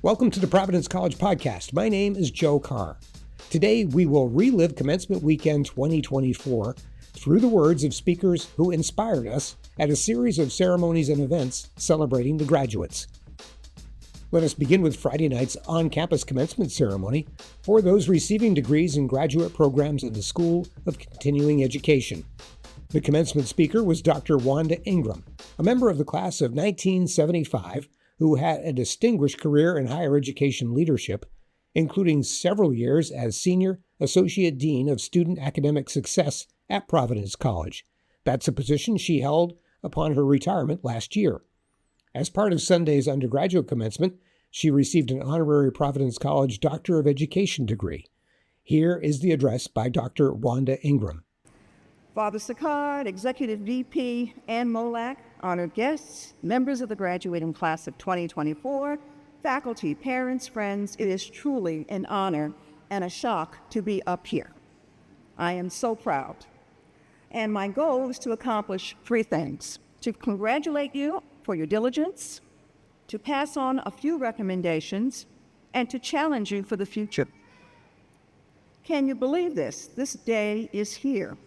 Welcome to the Providence College Podcast. My name is Joe Carr. Today, we will relive Commencement Weekend 2024 through the words of speakers who inspired us at a series of ceremonies and events celebrating the graduates. Let us begin with Friday night's on-campus commencement ceremony for those receiving degrees in graduate programs in the School of Continuing Education. The commencement speaker was Dr. Wanda Ingram, a member of the class of 1975 who had a distinguished career in higher education leadership, including several years as Senior Associate Dean of Student Academic Success at Providence College. That's a position she held upon her retirement last year. As part of Sunday's undergraduate commencement, she received an honorary Providence College Doctor of Education degree. Here is the address by Dr. Wanda Ingram. Father Sicard, Executive VP, and MOLAC, honored guests, members of the graduating class of 2024, faculty, parents, friends, it is truly an honor and a shock to be up here. I am so proud. And my goal is to accomplish three things: to congratulate you for your diligence, to pass on a few recommendations, and to challenge you for the future. Can you believe this? This day is here.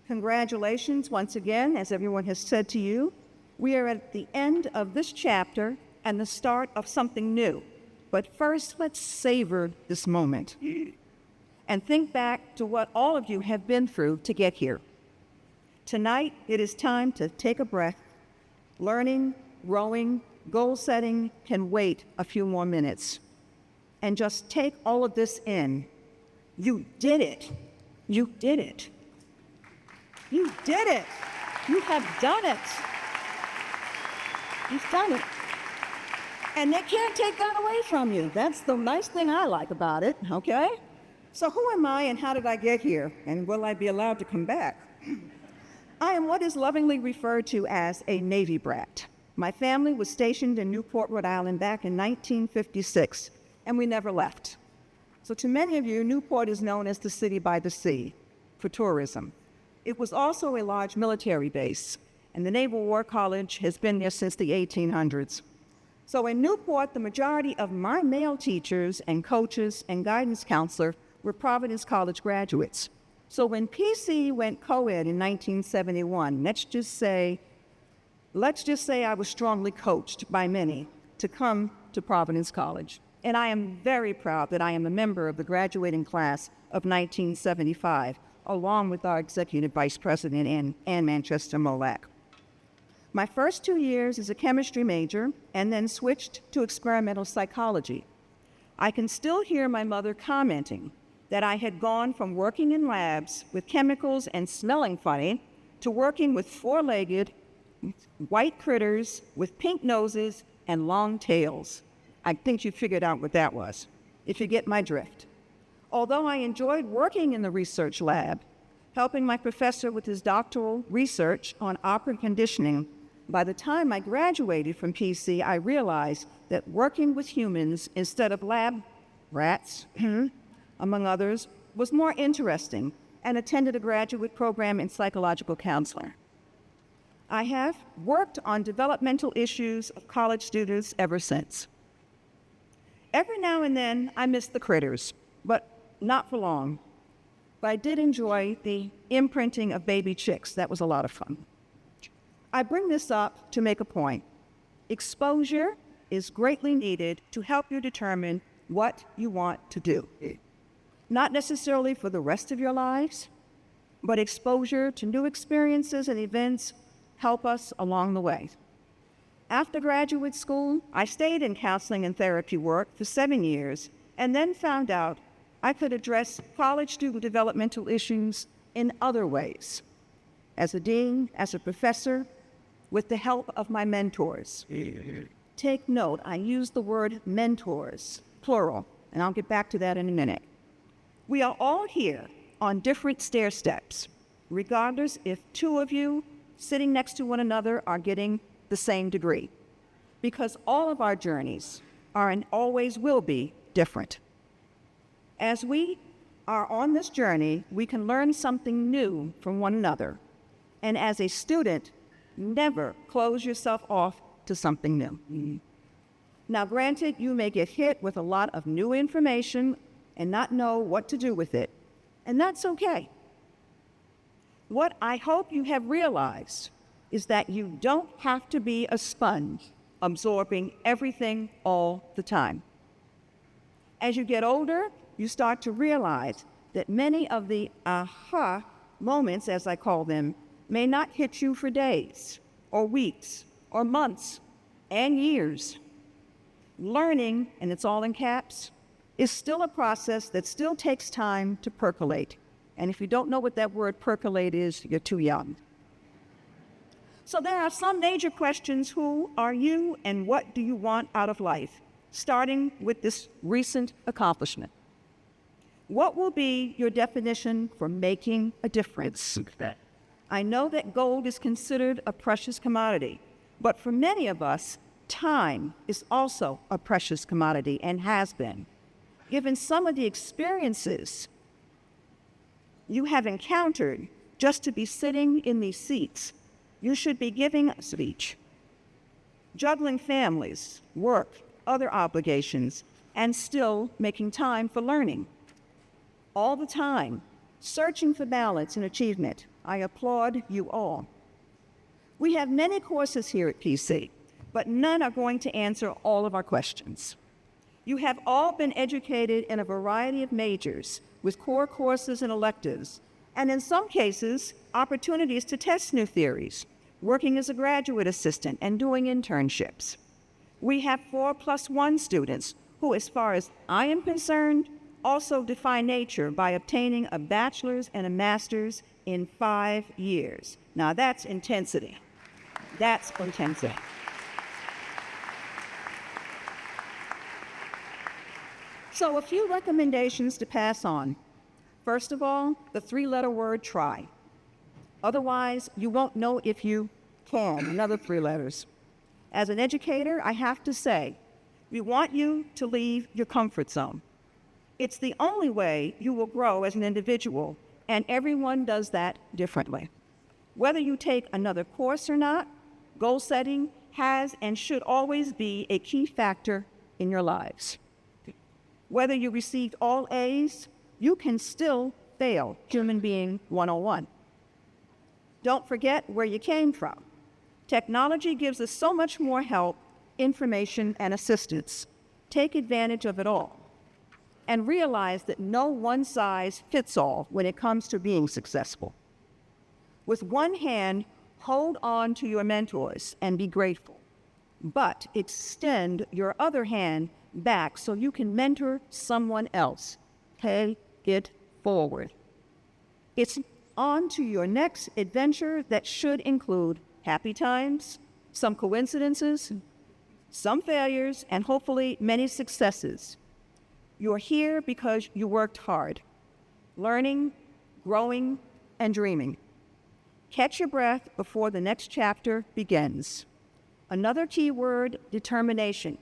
Congratulations once again, as everyone has said to you. We are at the end of this chapter and the start of something new. But first, let's savor this moment and think back to what all of you have been through to get here. Tonight, it is time to take a breath. Learning, growing, goal setting can wait a few more minutes. And just take all of this in. You did it. You did it. You did it. You have done it. You've done it. And they can't take that away from you. That's the nice thing I like about it, okay? So who am I and how did I get here? And will I be allowed to come back? I am what is lovingly referred to as a Navy brat. My family was stationed in Newport, Rhode Island back in 1956, and we never left. So to many of you, Newport is known as the city by the sea for tourism. It was also a large military base, and the Naval War College has been there since the 1800s. So in Newport, the majority of my male teachers and coaches and guidance counselor were Providence College graduates. So when PC went co-ed in 1971, let's just say I was strongly coached by many to come to Providence College. And I am very proud that I am a member of the graduating class of 1975, along with our executive vice president and Manchester MOLAC. My first 2 years as a chemistry major and then switched to experimental psychology. I can still hear my mother commenting that I had gone from working in labs with chemicals and smelling funny to working with four-legged white critters with pink noses and long tails. I think you figured out what that was, if you get my drift. Although I enjoyed working in the research lab, helping my professor with his doctoral research on operant conditioning, by the time I graduated from PC, I realized that working with humans instead of lab rats, among others, was more interesting, and attended a graduate program in psychological counseling. I have worked on developmental issues of college students ever since. Every now and then, I miss the critters, but not for long. But I did enjoy the imprinting of baby chicks. That was a lot of fun. I bring this up to make a point. Exposure is greatly needed to help you determine what you want to do. Not necessarily for the rest of your lives, but exposure to new experiences and events help us along the way. After graduate school, I stayed in counseling and therapy work for 7 years and then found out I could address college student developmental issues in other ways. As a dean, as a professor, with the help of my mentors. Take note, I use the word mentors, plural, and I'll get back to that in a minute. We are all here on different stair steps, regardless if two of you sitting next to one another are getting the same degree, because all of our journeys are and always will be different. As we are on this journey, we can learn something new from one another. And as a student, never close yourself off to something new. Now, granted, you may get hit with a lot of new information and not know what to do with it, and that's okay. What I hope you have realized is that you don't have to be a sponge absorbing everything all the time. As you get older, you start to realize that many of the aha moments, as I call them, may not hit you for days or weeks or months and years. Learning, and it's all in caps, is still a process that still takes time to percolate. And if you don't know what that word percolate is, you're too young. So there are some major questions. Who are you and what do you want out of life? Starting with this recent accomplishment. What will be your definition for making a difference? I know that gold is considered a precious commodity, but for many of us, time is also a precious commodity and has been. Given some of the experiences you have encountered just to be sitting in these seats, you should be giving a speech, juggling families, work, other obligations, and still making time for learning. All the time, searching for balance and achievement. I applaud you all. We have many courses here at PC, but none are going to answer all of our questions. You have all been educated in a variety of majors with core courses and electives, and in some cases, opportunities to test new theories, working as a graduate assistant and doing internships. We have 4+1 students who, as far as I am concerned, also defy nature by obtaining a bachelor's and a master's in 5 years. Now that's intensity. That's intensity. So a few recommendations to pass on. First of all, the 3-letter word try. Otherwise, you won't know if you can, another 3 letters. As an educator, I have to say, we want you to leave your comfort zone. It's the only way you will grow as an individual, and everyone does that differently. Whether you take another course or not, goal setting has and should always be a key factor in your lives. Whether you received all A's, you can still fail Human Being 101. Don't forget where you came from. Technology gives us so much more help, information, and assistance. Take advantage of it all. And realize that no one size fits all when it comes to being successful. With one hand, hold on to your mentors and be grateful, but extend your other hand back so you can mentor someone else. Pay it forward. It's on to your next adventure that should include happy times, some coincidences, some failures, and hopefully many successes. You're here because you worked hard, learning, growing, and dreaming. Catch your breath before the next chapter begins. Another key word, determination.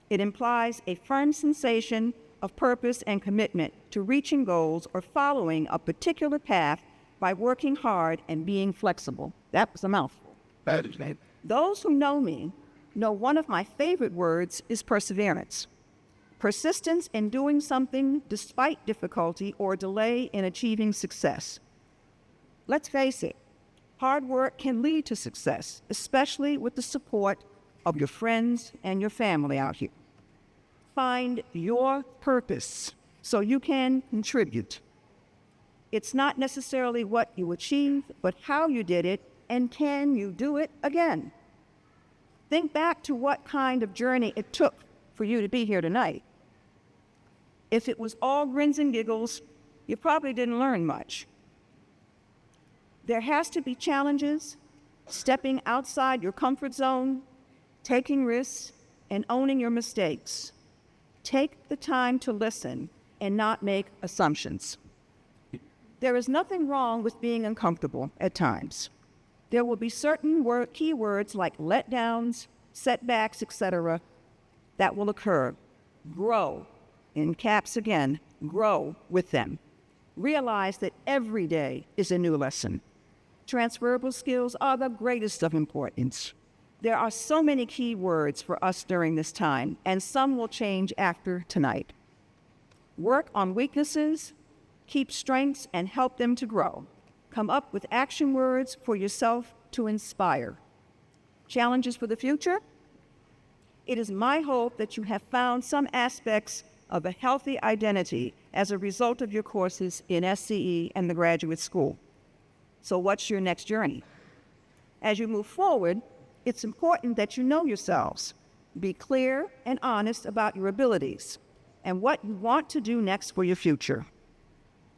It implies a firm sensation of purpose and commitment to reaching goals or following a particular path by working hard and being flexible. That was a mouthful. Those who know me know one of my favorite words is perseverance. Persistence in doing something despite difficulty or delay in achieving success. Let's face it, hard work can lead to success, especially with the support of your friends and your family out here. Find your purpose so you can contribute. It's not necessarily what you achieved, but how you did it, and can you do it again? Think back to what kind of journey it took for you to be here tonight. If it was all grins and giggles, you probably didn't learn much. There has to be challenges, stepping outside your comfort zone, taking risks, and owning your mistakes. Take the time to listen and not make assumptions. There is nothing wrong with being uncomfortable at times. There will be certain key words like letdowns, setbacks, etc., that will occur. Grow, in caps again, grow with them. Realize that every day is a new lesson. Transferable skills are the greatest of importance. There are so many key words for us during this time, and some will change after tonight. Work on weaknesses, keep strengths, and help them to grow. Come up with action words for yourself to inspire. Challenges for the future? It is my hope that you have found some aspects of a healthy identity as a result of your courses in SCE and the graduate school. So what's your next journey? As you move forward, it's important that you know yourselves. Be clear and honest about your abilities and what you want to do next for your future.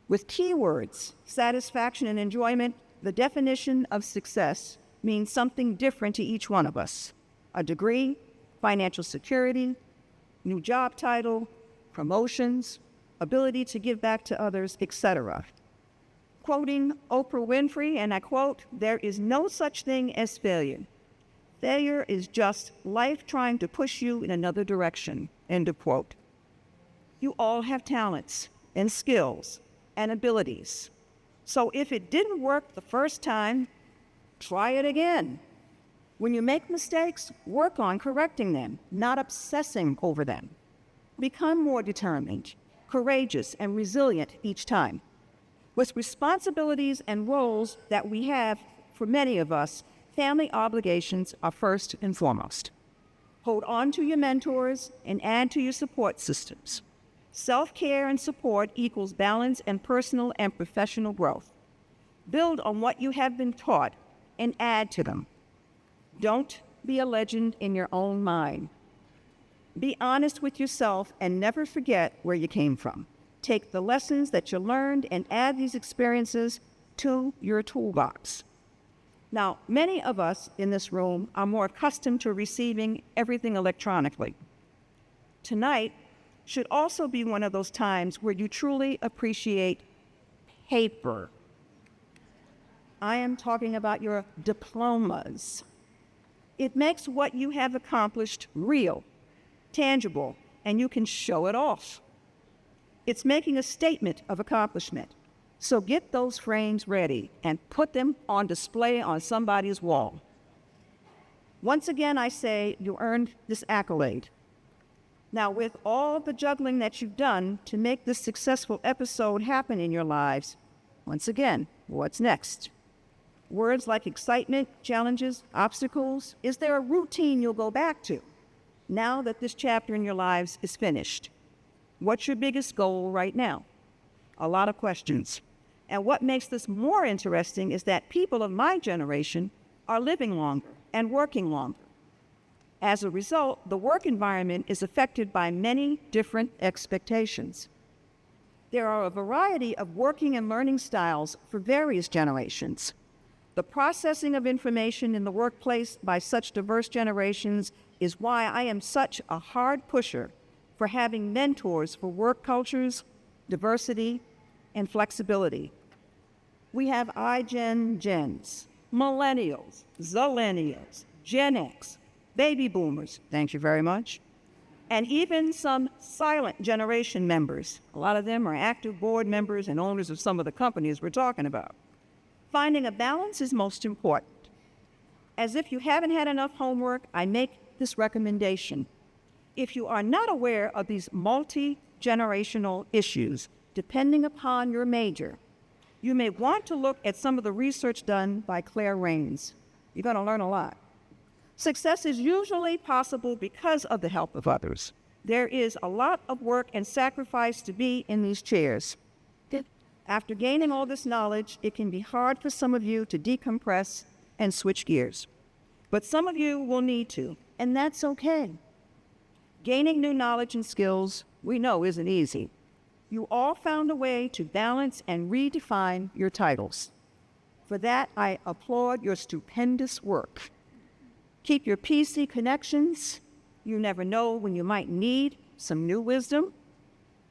With keywords, satisfaction and enjoyment, the definition of success means something different to each one of us. A degree, financial security, new job title, promotions, ability to give back to others, etc. Quoting Oprah Winfrey, and I quote, "There is no such thing as failure. Failure is just life trying to push you in another direction," end of quote. You all have talents and skills and abilities. So if it didn't work the first time, try it again. When you make mistakes, work on correcting them, not obsessing over them. Become more determined, courageous, and resilient each time. With responsibilities and roles that we have, for many of us, family obligations are first and foremost. Hold on to your mentors and add to your support systems. Self-care and support equals balance and personal and professional growth. Build on what you have been taught and add to them. Don't be a legend in your own mind. Be honest with yourself and never forget where you came from. Take the lessons that you learned and add these experiences to your toolbox. Now, many of us in this room are more accustomed to receiving everything electronically. Tonight should also be one of those times where you truly appreciate paper. I am talking about your diplomas. It makes what you have accomplished real, tangible, and you can show it off. It's making a statement of accomplishment. So get those frames ready and put them on display on somebody's wall. Once again, I say you earned this accolade. Now, with all the juggling that you've done to make this successful episode happen in your lives, once again, what's next? Words like excitement, challenges, obstacles. Is there a routine you'll go back to now that this chapter in your lives is finished? What's your biggest goal right now? A lot of questions. And what makes this more interesting is that people of my generation are living longer and working longer. As a result, the work environment is affected by many different expectations. There are a variety of working and learning styles for various generations. The processing of information in the workplace by such diverse generations is why I am such a hard pusher for having mentors for work cultures, diversity, and flexibility. We have Gens, Millennials, Zillennials, Gen X, Baby Boomers, thank you very much, and even some silent generation members. A lot of them are active board members and owners of some of the companies we're talking about. Finding a balance is most important. As if you haven't had enough homework, I make this recommendation. If you are not aware of these multi-generational issues, depending upon your major, you may want to look at some of the research done by Claire Rains. You're going to learn a lot. Success is usually possible because of the help of others. There is a lot of work and sacrifice to be in these chairs. After gaining all this knowledge, it can be hard for some of you to decompress and switch gears. But some of you will need to, and that's okay. Gaining new knowledge and skills, we know, isn't easy. You all found a way to balance and redefine your titles. For that, I applaud your stupendous work. Keep your PC connections. You never know when you might need some new wisdom.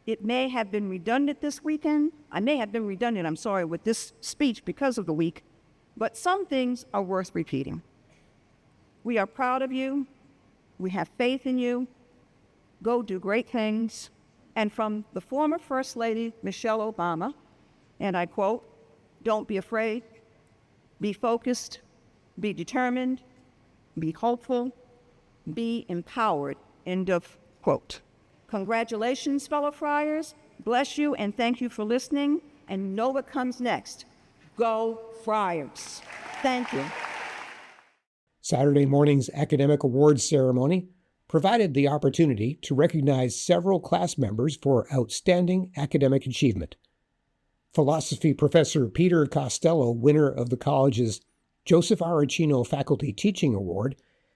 It may have been redundant this weekend. I may have been redundant, I'm sorry, with this speech because of the week, but some things are worth repeating. We are proud of you. We have faith in you. Go do great things. And from the former First Lady, Michelle Obama, and I quote, "Don't be afraid, be focused, be determined, be hopeful, be empowered. End of quote. Congratulations, fellow Friars. Bless you and thank you for listening. And know what comes next. Go Friars. Thank you. Saturday morning's academic awards ceremony provided the opportunity to recognize several class members for outstanding academic achievement. Philosophy professor Peter Costello, winner of the college's Joseph R. Accinno Faculty Teaching Award,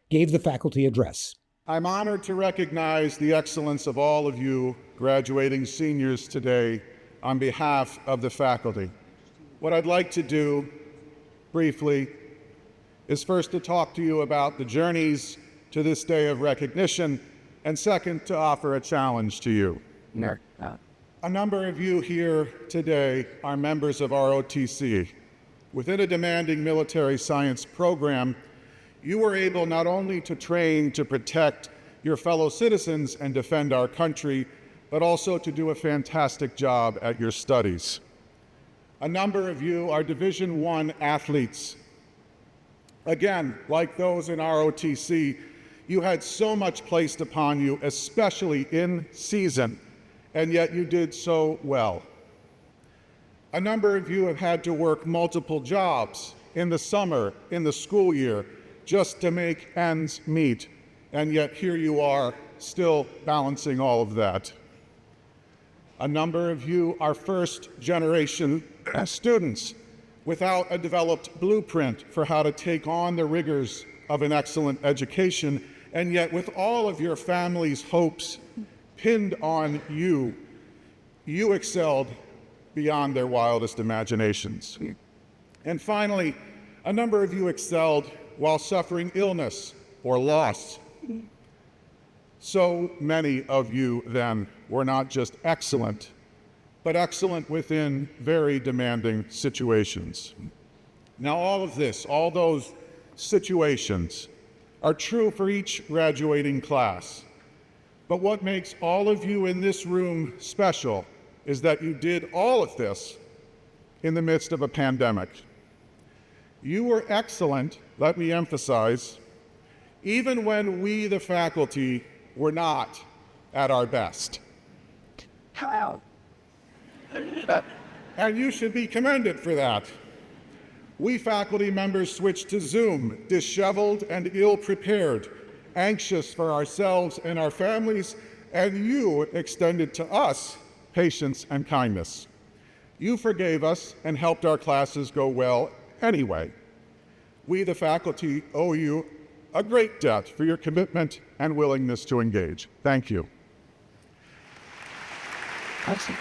gave the faculty address. I'm honored to recognize the excellence of all of you graduating seniors today on behalf of the faculty. What I'd like to do briefly is first to talk to you about the journeys to this day of recognition, and second, to offer a challenge to you. A number of you here today are members of ROTC. Within a demanding military science program, you were able not only to train to protect your fellow citizens and defend our country, but also to do a fantastic job at your studies. A number of you are Division I athletes. Again, like those in ROTC, you had so much placed upon you, especially in season, and yet you did so well. A number of you have had to work multiple jobs in the summer, in the school year, just to make ends meet, and yet here you are, still balancing all of that. A number of you are first-generation students without a developed blueprint for how to take on the rigors of an excellent education, and yet with all of your family's hopes pinned on you, you excelled beyond their wildest imaginations. And finally, a number of you excelled while suffering illness or loss. So many of you then were not just excellent, but excellent within very demanding situations. Now all of this, all those situations, are true for each graduating class. But what makes all of you in this room special is that you did all of this in the midst of a pandemic. You were excellent, let me emphasize, even when we, the faculty, were not at our best. And you should be commended for that. We faculty members switched to Zoom, disheveled and ill-prepared, anxious for ourselves and our families, and you extended to us patience and kindness. You forgave us and helped our classes go well anyway. We, the faculty, owe you a great debt for your commitment and willingness to engage. Thank you. Awesome.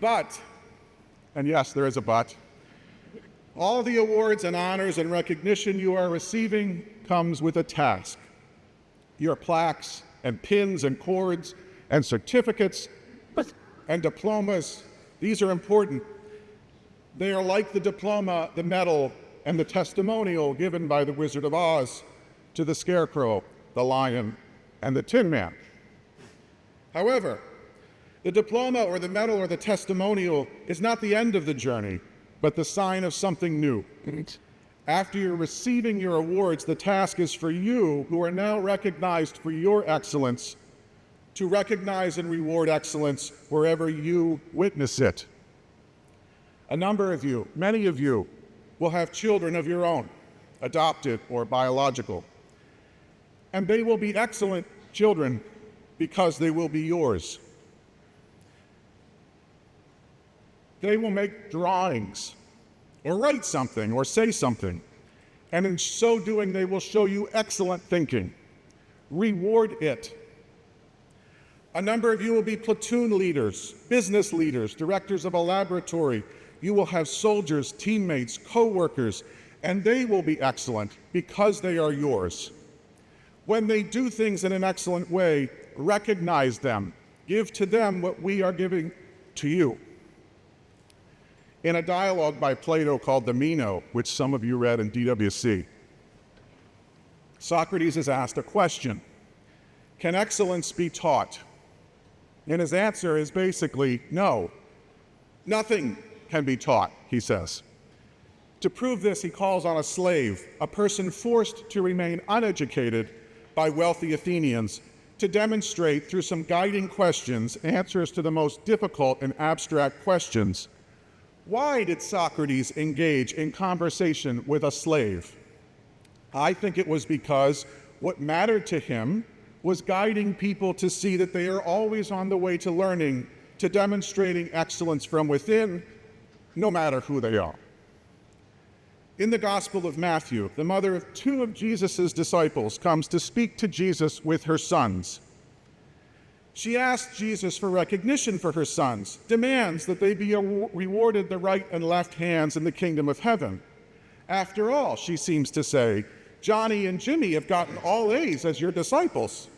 But, and yes, there is a but, all the awards and honors and recognition you are receiving comes with a task. Your plaques and pins and cords and certificates and diplomas, these are important. They are like the diploma, the medal, and the testimonial given by the Wizard of Oz to the Scarecrow, the Lion, and the Tin Man. However, the diploma or the medal or the testimonial is not the end of the journey, but the sign of something new. After you're receiving your awards, the task is for you, who are now recognized for your excellence, to recognize and reward excellence wherever you witness it. A number of you, many of you, will have children of your own, adopted or biological. And they will be excellent children because they will be yours. They will make drawings, or write something, or say something. And in so doing, they will show you excellent thinking. Reward it. A number of you will be platoon leaders, business leaders, directors of a laboratory. You will have soldiers, teammates, co-workers, and they will be excellent because they are yours. When they do things in an excellent way, recognize them. Give to them what we are giving to you. In a dialogue by Plato called the Meno, which some of you read in DWC, Socrates is asked a question: can excellence be taught? And his answer is basically no. Nothing can be taught. he says. To prove this, he calls on a slave, a person forced to remain uneducated by wealthy Athenians, to demonstrate through some guiding questions answers to the most difficult and abstract questions. Why did Socrates engage in conversation with a slave? I think it was because what mattered to him was guiding people to see that they are always on the way to learning, to demonstrating excellence from within, no matter who they are. In the Gospel of Matthew, the mother of two of Jesus' disciples comes to speak to Jesus with her sons. She asks Jesus for recognition for her sons, demands that they be rewarded the right and left hands in the kingdom of heaven. After all, she seems to say, Johnny and Jimmy have gotten all A's as your disciples.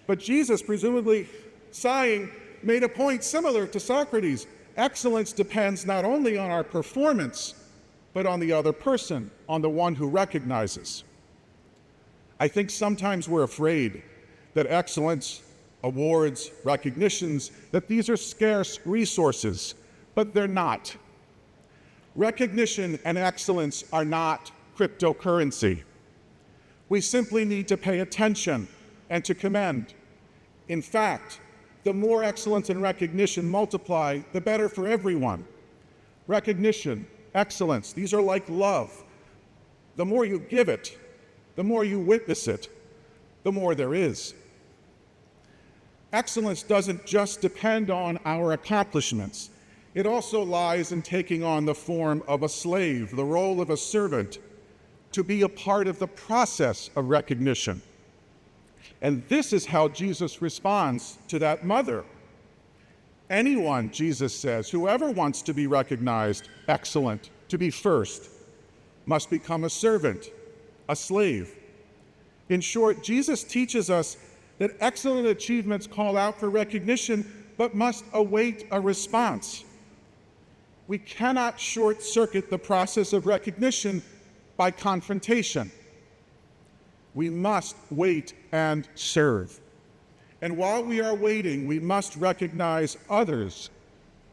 But Jesus, presumably sighing, made a point similar to Socrates. Excellence depends not only on our performance, but on the other person, on the one who recognizes. I think sometimes we're afraid that excellence, awards, recognitions, that these are scarce resources, but they're not. Recognition and excellence are not cryptocurrency. We simply need to pay attention and to commend. In fact, the more excellence and recognition multiply, the better for everyone. Recognition, excellence, these are like love. The more you give it, the more you witness it, the more there is. Excellence doesn't just depend on our accomplishments. It also lies in taking on the form of a slave, the role of a servant, to be a part of the process of recognition. And this is how Jesus responds to that mother. Anyone, Jesus says, whoever wants to be recognized, excellent, to be first, must become a servant, a slave. In short, Jesus teaches us that excellent achievements call out for recognition, but must await a response. We cannot short-circuit the process of recognition by confrontation. We must wait and serve. And while we are waiting, we must recognize others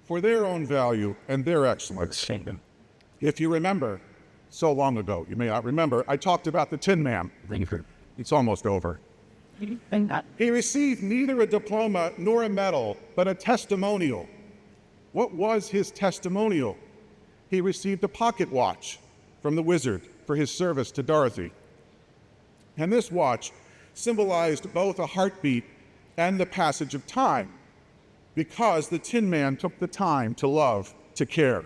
for their own value and their excellence. If you remember, so long ago, you may not remember, I talked about the Tin Man. It's almost over. He received neither a diploma nor a medal, but a testimonial. What was his testimonial? He received a pocket watch from the wizard for his service to Dorothy. And this watch symbolized both a heartbeat and the passage of time, because the Tin Man took the time to love, to care.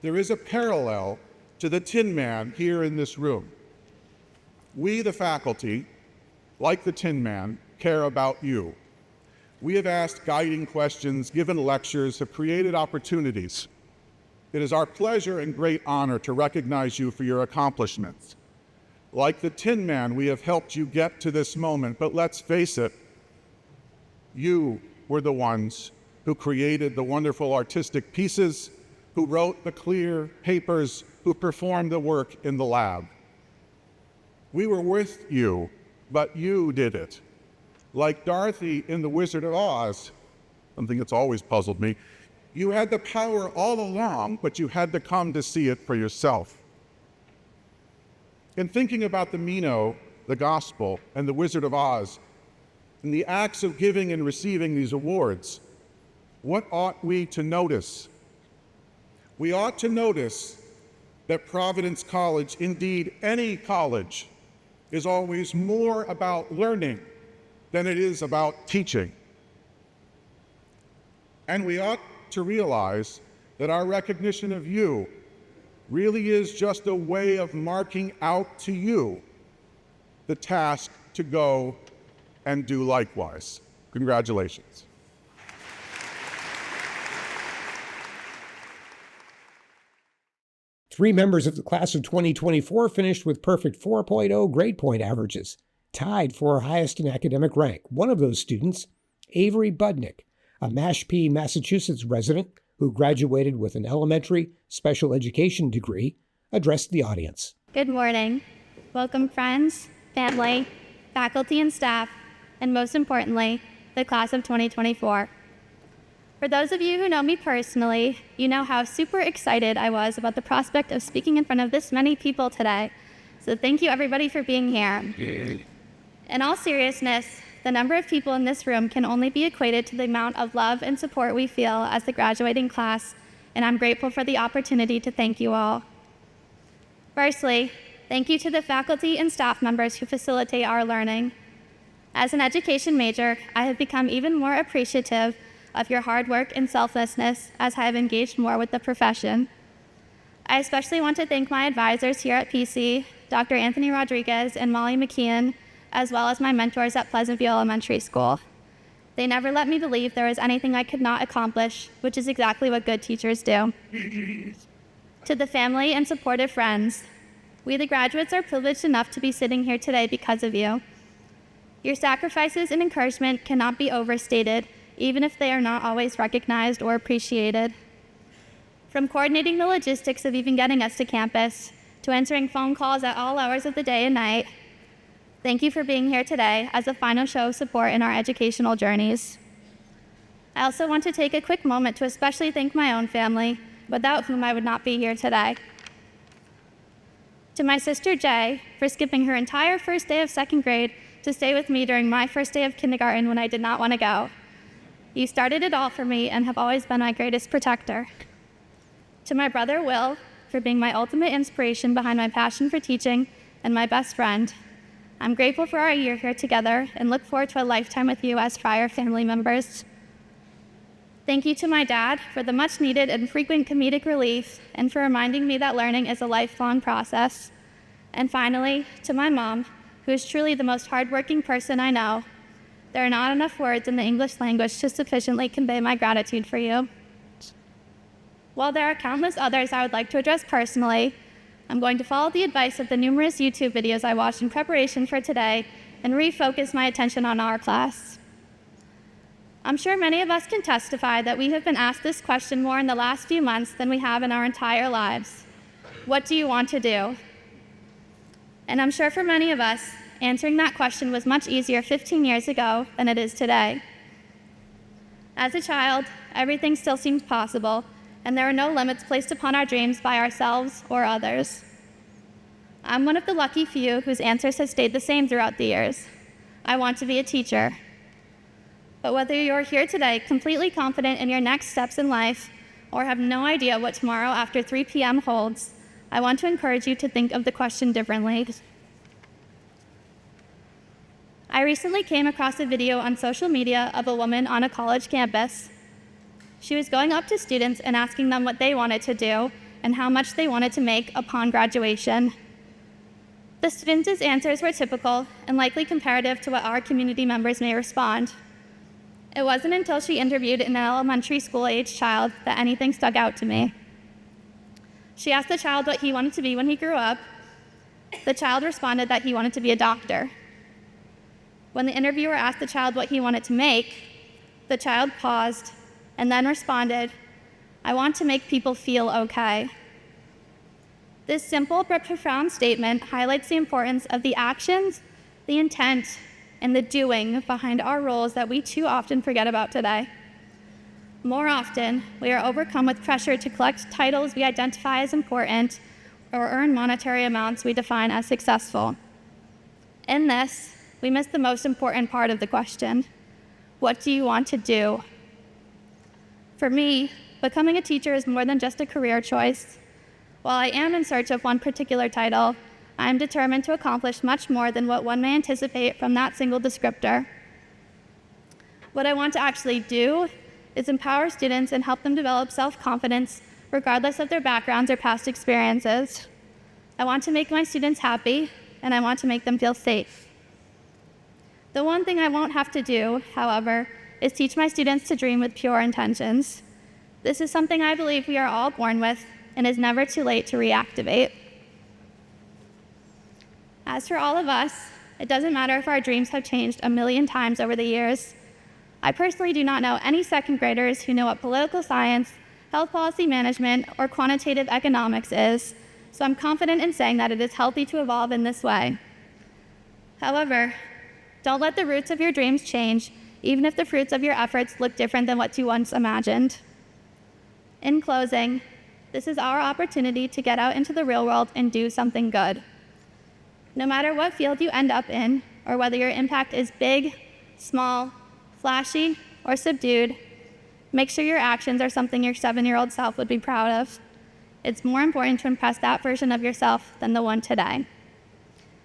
There is a parallel to the Tin Man here in this room. We, the faculty, like the Tin Man, care about you. We have asked guiding questions, given lectures, have created opportunities. It is our pleasure and great honor to recognize you for your accomplishments. Like the Tin Man, we have helped you get to this moment, but let's face it, you were the ones who created the wonderful artistic pieces, who wrote the clear papers, who performed the work in the lab. We were with you, but you did it. Like Dorothy in The Wizard of Oz, something that's always puzzled me, you had the power all along, but you had to come to see it for yourself. In thinking about the Mino, the Gospel, and The Wizard of Oz, and the acts of giving and receiving these awards, what ought we to notice? We ought to notice that Providence College, indeed any college, is always more about learning than it is about teaching. And we ought to realize that our recognition of you really is just a way of marking out to you the task to go and do likewise. Congratulations. Three members of the class of 2024 finished with perfect 4.0 grade point averages, tied for highest in academic rank. One of those students, Avery Budnik, a Mashpee, Massachusetts resident who graduated with an elementary special education degree, addressed the audience. Good morning. Welcome friends, family, faculty and staff, and most importantly, the class of 2024. For those of you who know me personally, you know how super excited I was about the prospect of speaking in front of this many people today. So thank you everybody for being here. In all seriousness, the number of people in this room can only be equated to the amount of love and support we feel as the graduating class, and I'm grateful for the opportunity to thank you all. Firstly, thank you to the faculty and staff members who facilitate our learning. As an education major, I have become even more appreciative of your hard work and selflessness as I have engaged more with the profession. I especially want to thank my advisors here at PC, Dr. Anthony Rodriguez and Molly McKeon, as well as my mentors at Pleasant View Elementary School. They never let me believe there was anything I could not accomplish, which is exactly what good teachers do. To the family and supportive friends, we the graduates are privileged enough to be sitting here today because of you. Your sacrifices and encouragement cannot be overstated, even if they are not always recognized or appreciated. From coordinating the logistics of even getting us to campus, to answering phone calls at all hours of the day and night, thank you for being here today as a final show of support in our educational journeys. I also want to take a quick moment to especially thank my own family, without whom I would not be here today. To my sister Jay, for skipping her entire first day of second grade to stay with me during my first day of kindergarten when I did not want to go. You started it all for me and have always been my greatest protector. To my brother Will, for being my ultimate inspiration behind my passion for teaching and my best friend. I'm grateful for our year here together and look forward to a lifetime with you as prior family members. Thank you to my dad for the much needed and frequent comedic relief and for reminding me that learning is a lifelong process. And finally, to my mom, who is truly the most hardworking person I know. There are not enough words in the English language to sufficiently convey my gratitude for you. While there are countless others I would like to address personally, I'm going to follow the advice of the numerous YouTube videos I watched in preparation for today and refocus my attention on our class. I'm sure many of us can testify that we have been asked this question more in the last few months than we have in our entire lives. What do you want to do? And I'm sure for many of us, answering that question was much easier 15 years ago than it is today. As a child, everything still seems possible, and there are no limits placed upon our dreams by ourselves or others. I'm one of the lucky few whose answers have stayed the same throughout the years. I want to be a teacher. But whether you're here today completely confident in your next steps in life or have no idea what tomorrow after 3 p.m. holds, I want to encourage you to think of the question differently. I recently came across a video on social media of a woman on a college campus. She was going up to students and asking them what they wanted to do and how much they wanted to make upon graduation. The students' answers were typical and likely comparative to what our community members may respond. It wasn't until she interviewed an elementary school-age child that anything stuck out to me. She asked the child what he wanted to be when he grew up. The child responded that he wanted to be a doctor. When the interviewer asked the child what he wanted to make, the child paused and then responded, "I want to make people feel okay." This simple but profound statement highlights the importance of the actions, the intent, and the doing behind our roles that we too often forget about today. More often, we are overcome with pressure to collect titles we identify as important or earn monetary amounts we define as successful. In this, we miss the most important part of the question. What do you want to do? For me, becoming a teacher is more than just a career choice. While I am in search of one particular title, I am determined to accomplish much more than what one may anticipate from that single descriptor. What I want to actually do is empower students and help them develop self-confidence regardless of their backgrounds or past experiences. I want to make my students happy, and I want to make them feel safe. The one thing I won't have to do, however, is teach my students to dream with pure intentions. This is something I believe we are all born with and is never too late to reactivate. As for all of us, it doesn't matter if our dreams have changed a million times over the years. I personally do not know any second graders who know what political science, health policy management, or quantitative economics is, so I'm confident in saying that it is healthy to evolve in this way. However, don't let the roots of your dreams change even if the fruits of your efforts look different than what you once imagined. In closing, this is our opportunity to get out into the real world and do something good. No matter what field you end up in, or whether your impact is big, small, flashy, or subdued, make sure your actions are something your 7-year-old self would be proud of. It's more important to impress that version of yourself than the one today.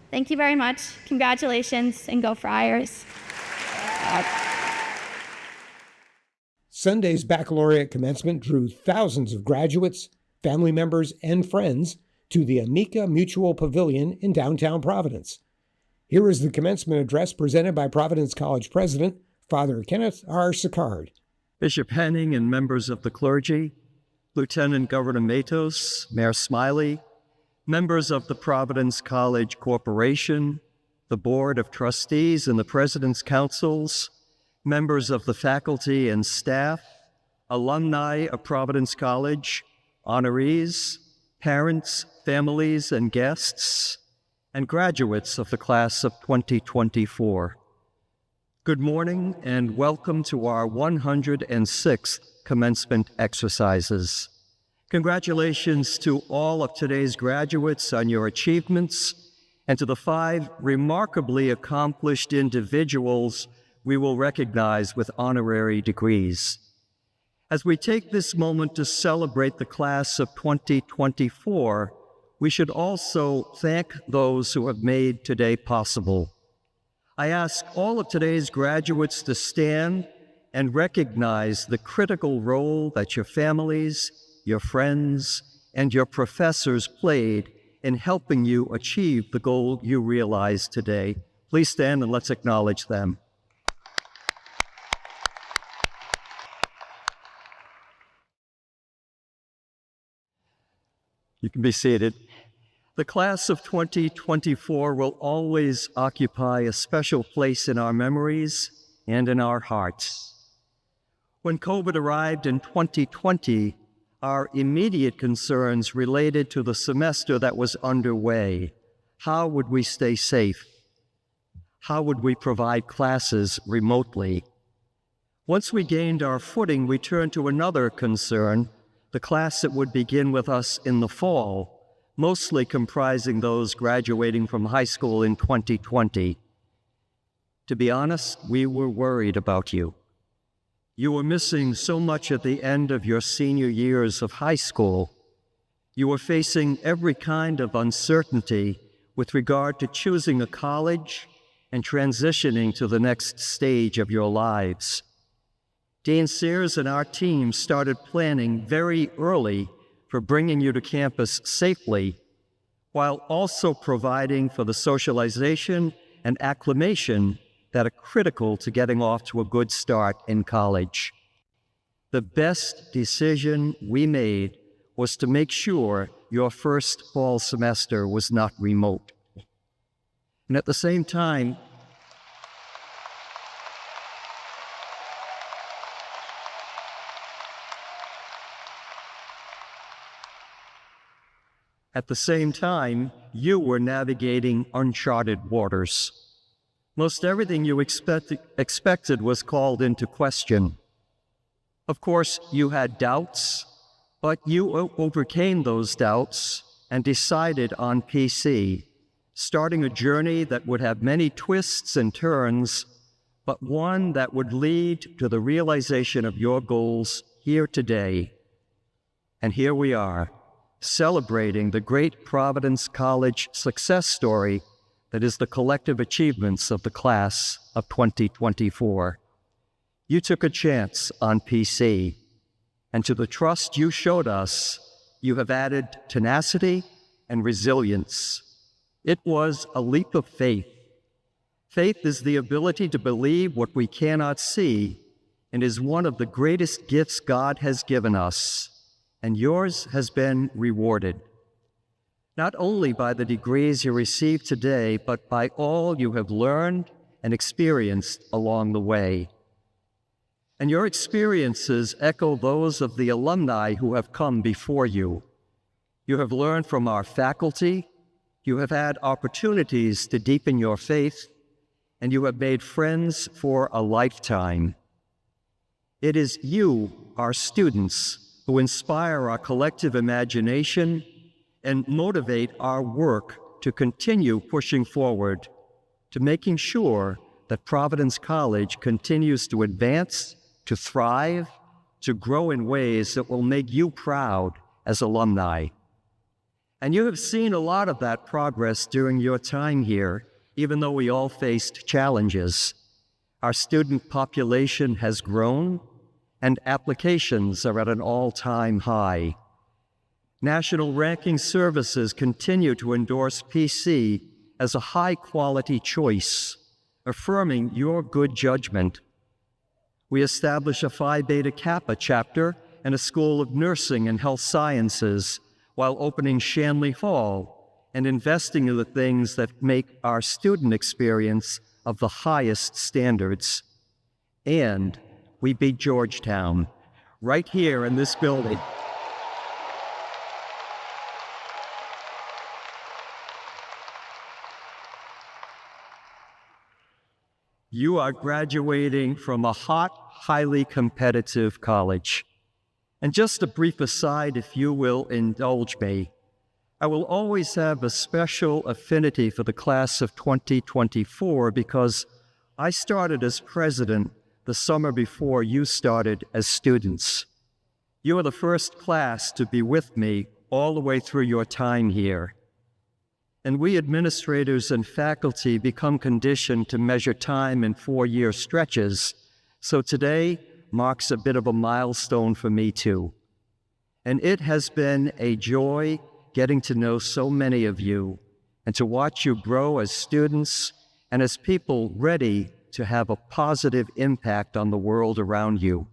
Thank you very much. Congratulations, and go Friars. Sunday's baccalaureate commencement drew thousands of graduates, family members, and friends to the Amica Mutual Pavilion in downtown Providence. Here is the commencement address presented by Providence College President, Father Kenneth R. Sicard. Bishop Henning and members of the clergy, Lieutenant Governor Matos, Mayor Smiley, members of the Providence College Corporation, the Board of Trustees and the President's Councils, members of the faculty and staff, alumni of Providence College, honorees, parents, families, and guests, and graduates of the class of 2024. Good morning and welcome to our 106th commencement exercises. Congratulations to all of today's graduates on your achievements and to the 5 remarkably accomplished individuals we will recognize with honorary degrees. As we take this moment to celebrate the class of 2024, we should also thank those who have made today possible. I ask all of today's graduates to stand and recognize the critical role that your families, your friends, and your professors played in helping you achieve the goal you realized today. Please stand and let's acknowledge them. You can be seated. The class of 2024 will always occupy a special place in our memories and in our hearts. When COVID arrived in 2020, our immediate concerns related to the semester that was underway. How would we stay safe? How would we provide classes remotely? Once we gained our footing, we turned to another concern, the class that would begin with us in the fall, mostly comprising those graduating from high school in 2020. To be honest, we were worried about you. You were missing so much at the end of your senior years of high school. You were facing every kind of uncertainty with regard to choosing a college and transitioning to the next stage of your lives. Dean Sears and our team started planning very early for bringing you to campus safely, while also providing for the socialization and acclimation that are critical to getting off to a good start in college. The best decision we made was to make sure your first fall semester was not remote. And at the same time, you were navigating uncharted waters. Most everything you expected was called into question. Of course, you had doubts, but you overcame those doubts and decided on PC, starting a journey that would have many twists and turns, but one that would lead to the realization of your goals here today. And here we are, celebrating the great Providence College success story that is the collective achievements of the class of 2024. You took a chance on PC, and to the trust you showed us, you have added tenacity and resilience. It was a leap of faith. Faith is the ability to believe what we cannot see and is one of the greatest gifts God has given us, and yours has been rewarded. Not only by the degrees you receive today, but by all you have learned and experienced along the way. And your experiences echo those of the alumni who have come before you. You have learned from our faculty, you have had opportunities to deepen your faith, and you have made friends for a lifetime. It is you, our students, who inspire our collective imagination and motivate our work to continue pushing forward, to making sure that Providence College continues to advance, to thrive, to grow in ways that will make you proud as alumni. And you have seen a lot of that progress during your time here, even though we all faced challenges. Our student population has grown, and applications are at an all-time high. National ranking services continue to endorse PC as a high-quality choice, affirming your good judgment. We establish a Phi Beta Kappa chapter and a School of Nursing and Health Sciences while opening Shanley Hall and investing in the things that make our student experience of the highest standards. And we beat Georgetown right here in this building. You are graduating from a hot, highly competitive college. And just a brief aside, if you will indulge me, I will always have a special affinity for the class of 2024 because I started as president the summer before you started as students. You are the first class to be with me all the way through your time here. And we administrators and faculty become conditioned to measure time in 4-year stretches, so today marks a bit of a milestone for me too. And it has been a joy getting to know so many of you and to watch you grow as students and as people ready to have a positive impact on the world around you.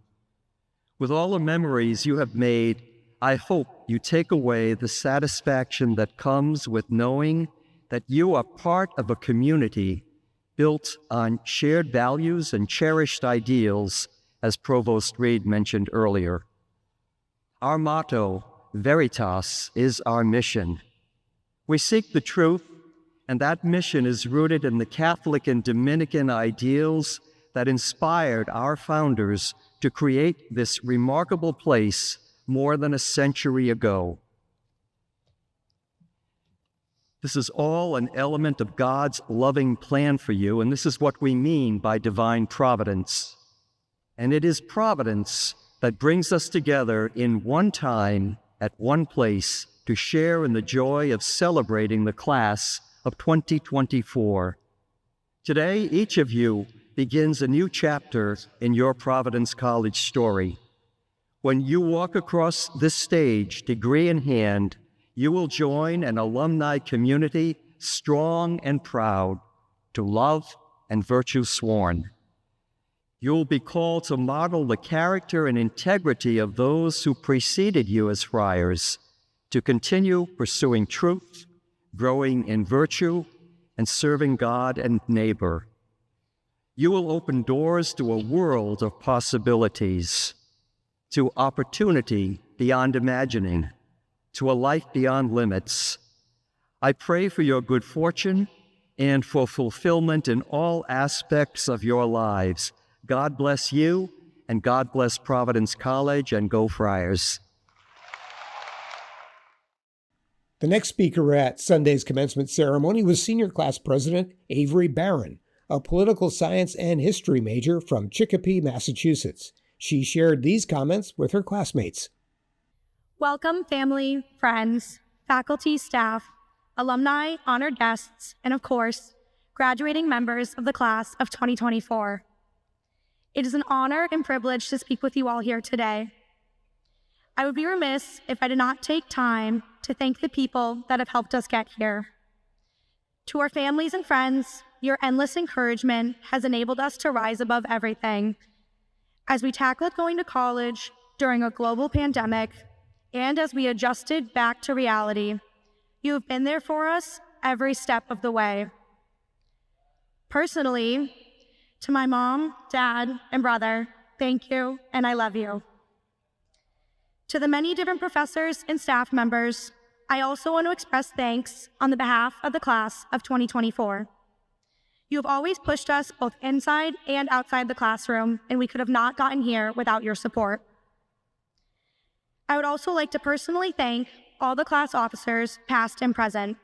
With all the memories you have made, I hope you take away the satisfaction that comes with knowing that you are part of a community built on shared values and cherished ideals, as Provost Reed mentioned earlier. Our motto, Veritas, is our mission. We seek the truth, and that mission is rooted in the Catholic and Dominican ideals that inspired our founders to create this remarkable place more than a century ago. This is all an element of God's loving plan for you, and this is what we mean by divine providence. And it is providence that brings us together in one time, at one place, to share in the joy of celebrating the class of 2024. Today, each of you begins a new chapter in your Providence College story. When you walk across this stage, degree in hand, you will join an alumni community strong and proud, to love and virtue sworn. You will be called to model the character and integrity of those who preceded you as friars, to continue pursuing truth, growing in virtue, and serving God and neighbor. You will open doors to a world of possibilities, to opportunity beyond imagining, to a life beyond limits. I pray for your good fortune and for fulfillment in all aspects of your lives. God bless you, and God bless Providence College, and go Friars. The next speaker at Sunday's commencement ceremony was Senior Class President Avery Baron, a political science and history major from Chicopee, Massachusetts. She shared these comments with her classmates. Welcome, family, friends, faculty, staff, alumni, honored guests, and of course, graduating members of the class of 2024. It is an honor and privilege to speak with you all here today. I would be remiss if I did not take time to thank the people that have helped us get here. To our families and friends, your endless encouragement has enabled us to rise above everything. As we tackled going to college during a global pandemic, and as we adjusted back to reality, you have been there for us every step of the way. Personally, to my mom, dad, and brother, thank you, and I love you. To the many different professors and staff members, I also want to express thanks on the behalf of the class of 2024. You have always pushed us both inside and outside the classroom, and we could have not gotten here without your support. I would also like to personally thank all the class officers, past and present.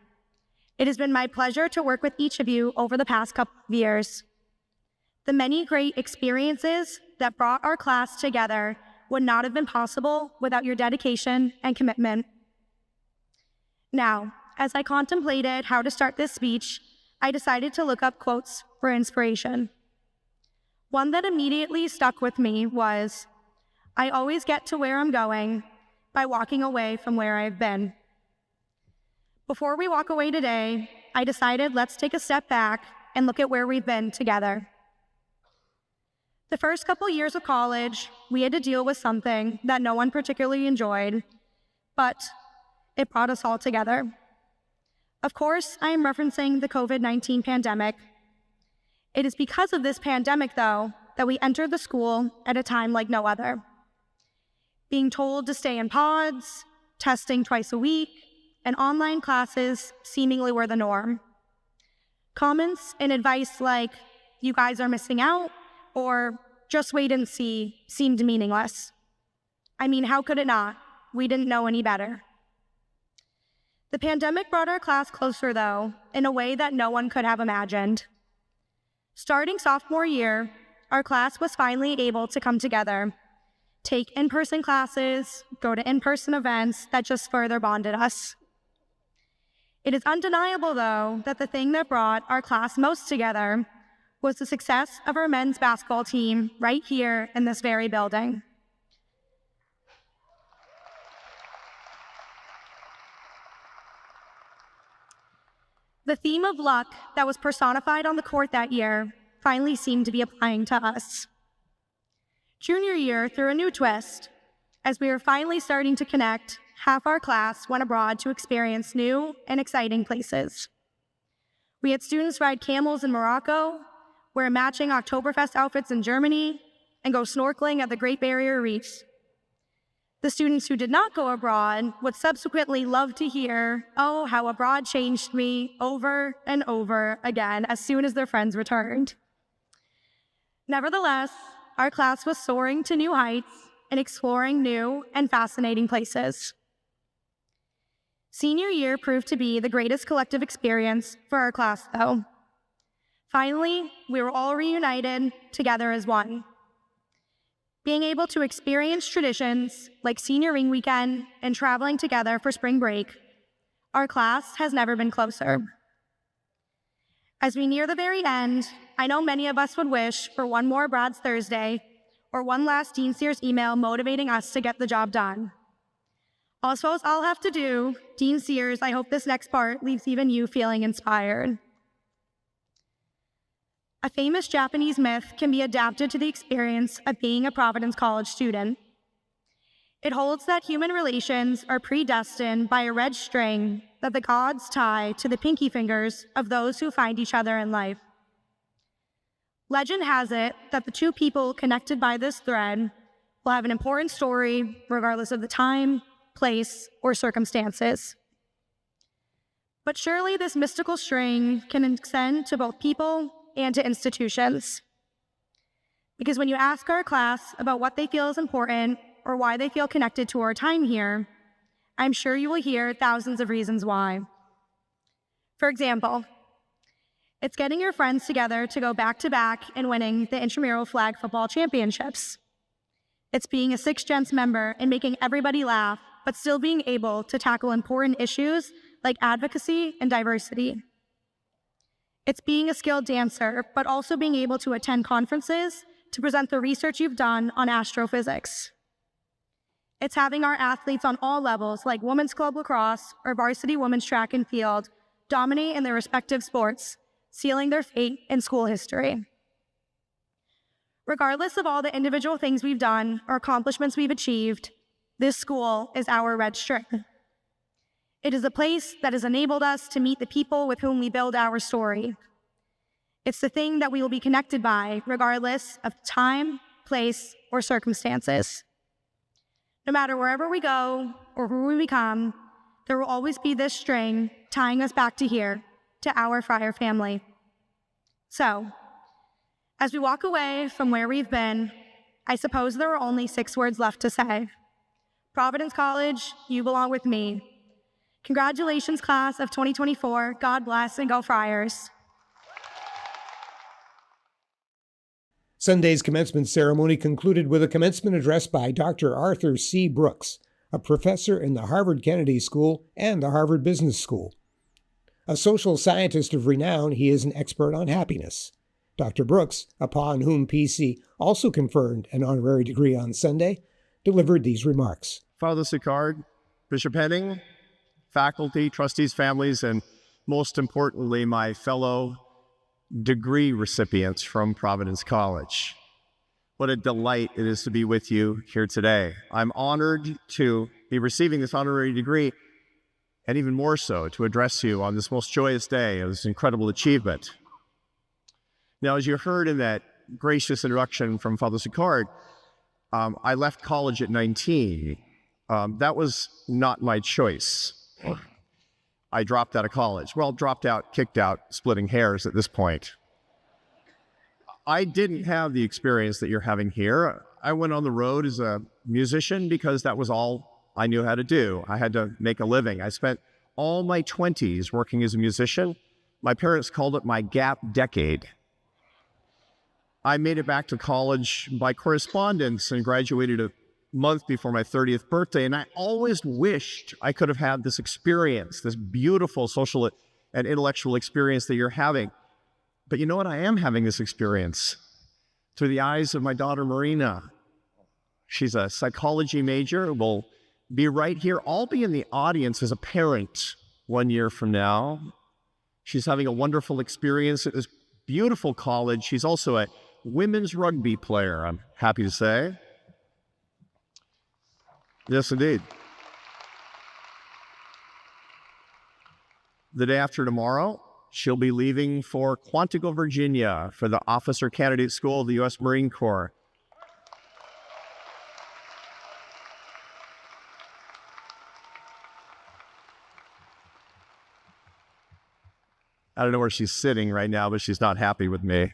It has been my pleasure to work with each of you over the past couple of years. The many great experiences that brought our class together would not have been possible without your dedication and commitment. Now, as I contemplated how to start this speech, I decided to look up quotes for inspiration. One that immediately stuck with me was, "I always get to where I'm going by walking away from where I've been." Before we walk away today, I decided let's take a step back and look at where we've been together. The first couple years of college, we had to deal with something that no one particularly enjoyed, but it brought us all together. Of course, I am referencing the COVID-19 pandemic. It is because of this pandemic, though, that we entered the school at a time like no other. Being told to stay in pods, testing twice a week, and online classes seemingly were the norm. Comments and advice like, "You guys are missing out," or "Just wait and see," seemed meaningless. I mean, how could it not? We didn't know any better. The pandemic brought our class closer, though, in a way that no one could have imagined. Starting sophomore year, our class was finally able to come together, take in-person classes, go to in-person events that just further bonded us. It is undeniable, though, that the thing that brought our class most together was the success of our men's basketball team right here in this very building. The theme of luck that was personified on the court that year finally seemed to be applying to us. Junior year threw a new twist. As we were finally starting to connect, half our class went abroad to experience new and exciting places. We had students ride camels in Morocco, wear matching Oktoberfest outfits in Germany, and go snorkeling at the Great Barrier Reef. The students who did not go abroad would subsequently love to hear, "Oh, how abroad changed me," over and over again as soon as their friends returned. Nevertheless, our class was soaring to new heights and exploring new and fascinating places. Senior year proved to be the greatest collective experience for our class, though. Finally, we were all reunited together as one. Being able to experience traditions like Senior Ring Weekend and traveling together for spring break, our class has never been closer. As we near the very end, I know many of us would wish for one more Brad's Thursday or one last Dean Sears email motivating us to get the job done. All I suppose I'll have to do, Dean Sears, I hope this next part leaves even you feeling inspired. A famous Japanese myth can be adapted to the experience of being a Providence College student. It holds that human relations are predestined by a red string that the gods tie to the pinky fingers of those who find each other in life. Legend has it that the two people connected by this thread will have an important story regardless of the time, place, or circumstances. But surely this mystical string can extend to both people and to institutions. Because when you ask our class about what they feel is important or why they feel connected to our time here, I'm sure you will hear thousands of reasons why. For example, it's getting your friends together to go back-to-back and winning the intramural flag football championships. It's being a 6th Gens member and making everybody laugh, but still being able to tackle important issues like advocacy and diversity. It's being a skilled dancer, but also being able to attend conferences to present the research you've done on astrophysics. It's having our athletes on all levels, like women's club lacrosse or varsity women's track and field, dominate in their respective sports, sealing their fate in school history. Regardless of all the individual things we've done or accomplishments we've achieved, this school is our red string. It is a place that has enabled us to meet the people with whom we build our story. It's the thing that we will be connected by, regardless of time, place, or circumstances. No matter wherever we go or who we become, there will always be this string tying us back to here, to our Friar family. So, as we walk away from where we've been, I suppose there are only 6 words left to say. Providence College, you belong with me. Congratulations, class of 2024. God bless and go Friars. Sunday's commencement ceremony concluded with a commencement address by Dr. Arthur C. Brooks, a professor in the Harvard Kennedy School and the Harvard Business School. A social scientist of renown, he is an expert on happiness. Dr. Brooks, upon whom PC also conferred an honorary degree on Sunday, delivered these remarks. Father Sicard, Bishop Henning, faculty, trustees, families, and most importantly, my fellow degree recipients from Providence College. What a delight it is to be with you here today. I'm honored to be receiving this honorary degree, and even more so, to address you on this most joyous day of this incredible achievement. Now, as you heard in that gracious introduction from Father Sicard, I left college at 19. That was not my choice. I dropped out of college. Well, dropped out, kicked out, splitting hairs at this point. I didn't have the experience that you're having here. I went on the road as a musician because that was all I knew how to do. I had to make a living. I spent all my 20s working as a musician. My parents called it my gap decade. I made it back to college by correspondence and graduated a month before my 30th birthday, and I always wished I could have had this experience, this beautiful social and intellectual experience that you're having. But you know what? I am having this experience through the eyes of my daughter, Marina. She's a psychology major, will be right here. I'll be in the audience as a parent 1 year from now. She's having a wonderful experience at this beautiful college. She's also a women's rugby player, I'm happy to say. Yes, indeed. The day after tomorrow, she'll be leaving for Quantico, Virginia for the Officer Candidate School of the U.S. Marine Corps. I don't know where she's sitting right now, but she's not happy with me.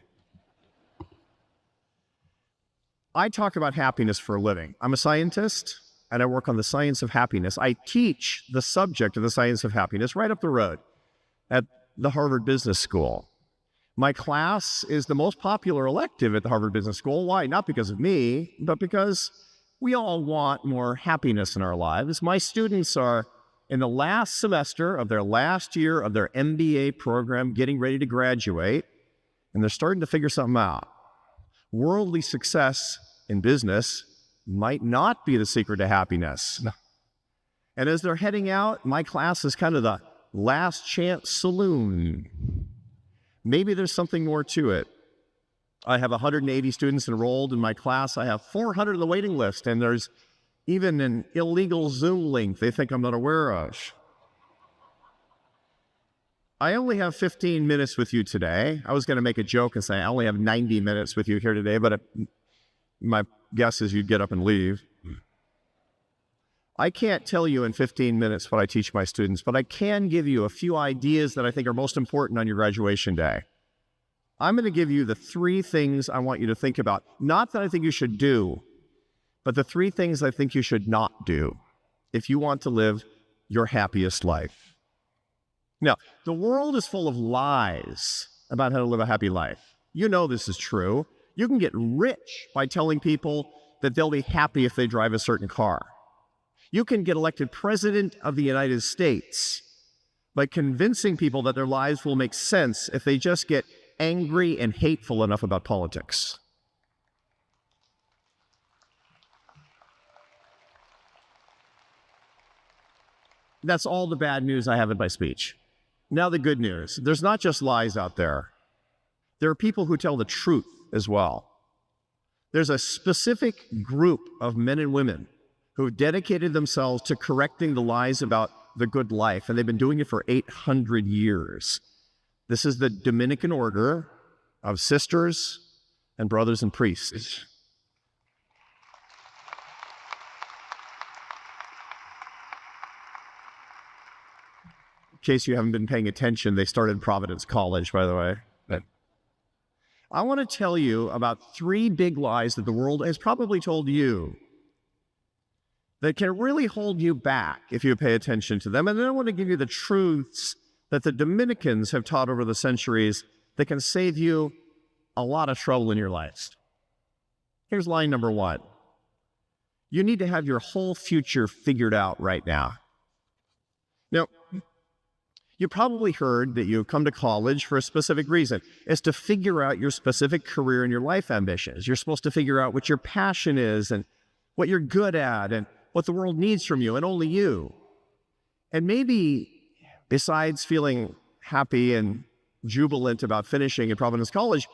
I talk about happiness for a living. I'm a scientist, and I work on the science of happiness. I teach the subject of the science of happiness right up the road at the Harvard Business School. My class is the most popular elective at the Harvard Business School. Why? Not because of me, but because we all want more happiness in our lives. My students are in the last semester of their last year of their MBA program, getting ready to graduate, and they're starting to figure something out. Worldly success in business might not be the secret to happiness. And as they're heading out, my class is kind of the last chance saloon. Maybe there's something more to it. I have 180 students enrolled in my class. I have 400 on the waiting list, and there's even an illegal Zoom link they think I'm not aware of. I only have 15 minutes with you today. I was going to make a joke and say I only have 90 minutes with you here today, but my guess is you'd get up and leave. I can't tell you in 15 minutes what I teach my students, but I can give you a few ideas that I think are most important on your graduation day. I'm going to give you the 3 things I want you to think about. Not that I think you should do, but the 3 things I think you should not do if you want to live your happiest life. Now, the world is full of lies about how to live a happy life. You know this is true. You can get rich by telling people that they'll be happy if they drive a certain car. You can get elected president of the United States by convincing people that their lives will make sense if they just get angry and hateful enough about politics. That's all the bad news I have in my speech. Now the good news. There's not just lies out there. There are people who tell the truth as well. There's a specific group of men and women who've dedicated themselves to correcting the lies about the good life, and they've been doing it for 800 years. This is the Dominican order of sisters and brothers and priests. In case you haven't been paying attention, they started Providence College, by the way. I want to tell you about 3 big lies that the world has probably told you that can really hold you back if you pay attention to them. And then I want to give you the truths that the Dominicans have taught over the centuries that can save you a lot of trouble in your life. Here's line number 1. You need to have your whole future figured out right now. Now, you probably heard that you come to college for a specific reason. It's to figure out your specific career and your life ambitions. You're supposed to figure out what your passion is and what you're good at and what the world needs from you and only you. And maybe besides feeling happy and jubilant about finishing at Providence College,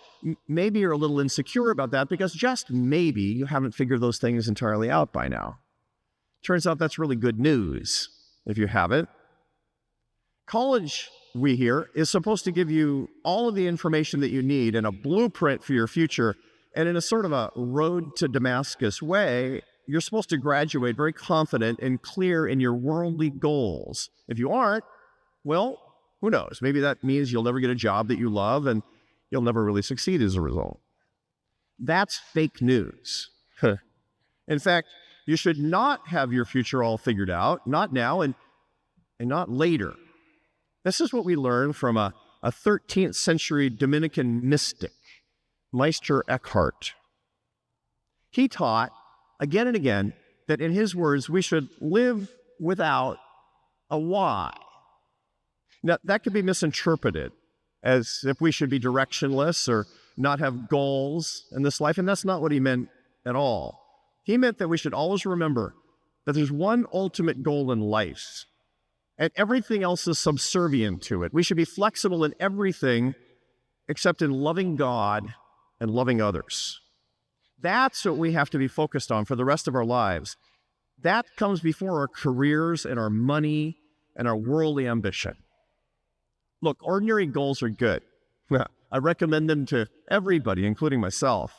maybe you're a little insecure about that because just maybe you haven't figured those things entirely out by now. Turns out that's really good news if you haven't. College, we hear, is supposed to give you all of the information that you need and a blueprint for your future. And in a sort of a road to Damascus way, you're supposed to graduate very confident and clear in your worldly goals. If you aren't, well, who knows? Maybe that means you'll never get a job that you love and you'll never really succeed as a result. That's fake news. In fact, you should not have your future all figured out, not now and not later. This is what we learn from a 13th century Dominican mystic, Meister Eckhart. He taught again and again that in his words, we should live without a why. Now, that could be misinterpreted as if we should be directionless or not have goals in this life, and that's not what he meant at all. He meant that we should always remember that there's one ultimate goal in life, and everything else is subservient to it. We should be flexible in everything except in loving God and loving others. That's what we have to be focused on for the rest of our lives. That comes before our careers and our money and our worldly ambition. Look, ordinary goals are good. I recommend them to everybody, including myself.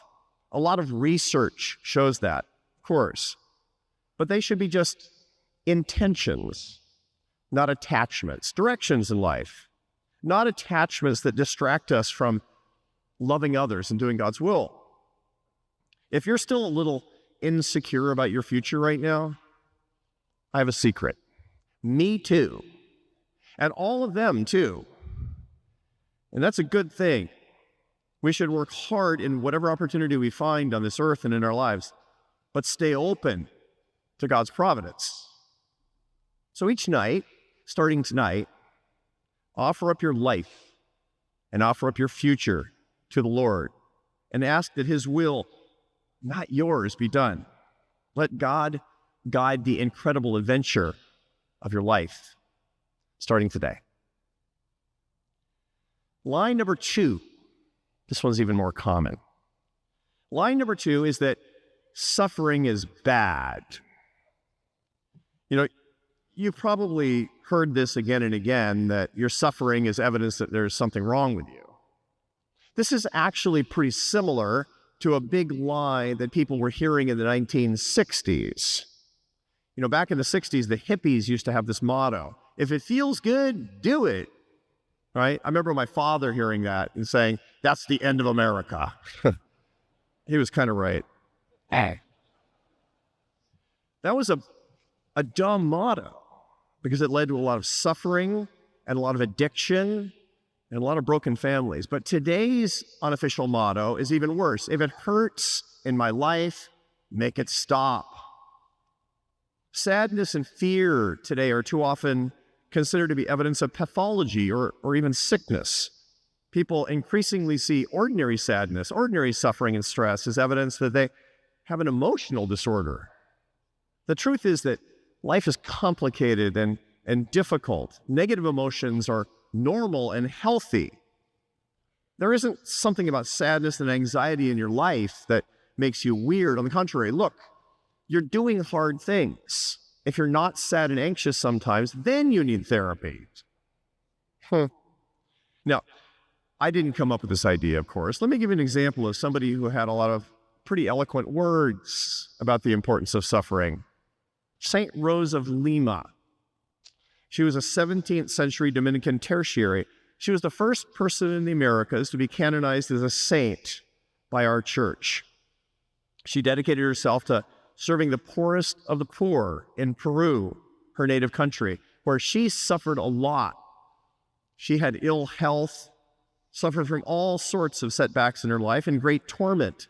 A lot of research shows that, of course. But they should be just intentions, not attachments, directions in life, not attachments that distract us from loving others and doing God's will. If you're still a little insecure about your future right now, I have a secret. Me too. And all of them too. And that's a good thing. We should work hard in whatever opportunity we find on this earth and in our lives, but stay open to God's providence. So each night, starting tonight, offer up your life and offer up your future to the Lord and ask that His will, not yours, be done. Let God guide the incredible adventure of your life, starting today. Line number 2, this one's even more common. Line number 2 is that suffering is bad. You know, you've probably heard this again and again, that your suffering is evidence that there's something wrong with you. This is actually pretty similar to a big lie that people were hearing in the 1960s. You know, back in the 60s, the hippies used to have this motto: if it feels good, do it. Right? I remember my father hearing that and saying, that's the end of America. He was kind of right. That was a dumb motto because it led to a lot of suffering and a lot of addiction and a lot of broken families. But today's unofficial motto is even worse. If it hurts in my life, make it stop. Sadness and fear today are too often considered to be evidence of pathology or even sickness. People increasingly see ordinary sadness, ordinary suffering and stress as evidence that they have an emotional disorder. The truth is that life is complicated and difficult. Negative emotions are normal and healthy. There isn't something about sadness and anxiety in your life that makes you weird. On the contrary, look, you're doing hard things. If you're not sad and anxious sometimes, then you need therapy. Now, I didn't come up with this idea, of course. Let me give you an example of somebody who had a lot of pretty eloquent words about the importance of suffering. Saint Rose of Lima. She was a 17th century Dominican tertiary. She was the first person in the Americas to be canonized as a saint by our church. She dedicated herself to serving the poorest of the poor in Peru, her native country, where she suffered a lot. She had ill health, suffered from all sorts of setbacks in her life, and great torment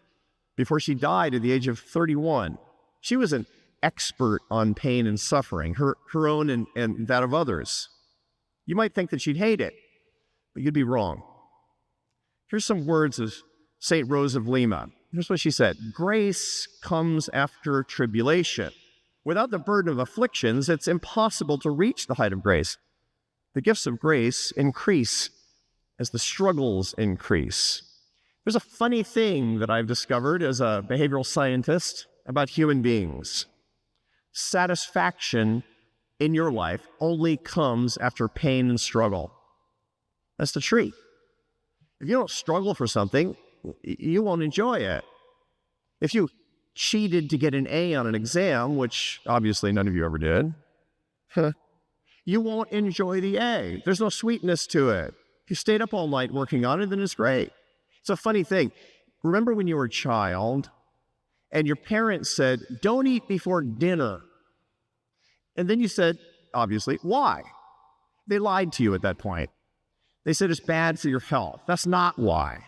before she died at the age of 31. She was an expert on pain and suffering, her own and that of others. You might think that she'd hate it, but you'd be wrong. Here's some words of St. Rose of Lima. Here's what she said: grace comes after tribulation. Without the burden of afflictions, it's impossible to reach the height of grace. The gifts of grace increase as the struggles increase. There's a funny thing that I've discovered as a behavioral scientist about human beings. Satisfaction in your life only comes after pain and struggle. That's the truth. If you don't struggle for something, you won't enjoy it. If you cheated to get an A on an exam, which obviously none of you ever did, you won't enjoy the A. There's no sweetness to it. If you stayed up all night working on it, then it's great. It's a funny thing. Remember when you were a child and your parents said, don't eat before dinner. And then you said, obviously, why? They lied to you at that point. They said it's bad for your health. That's not why.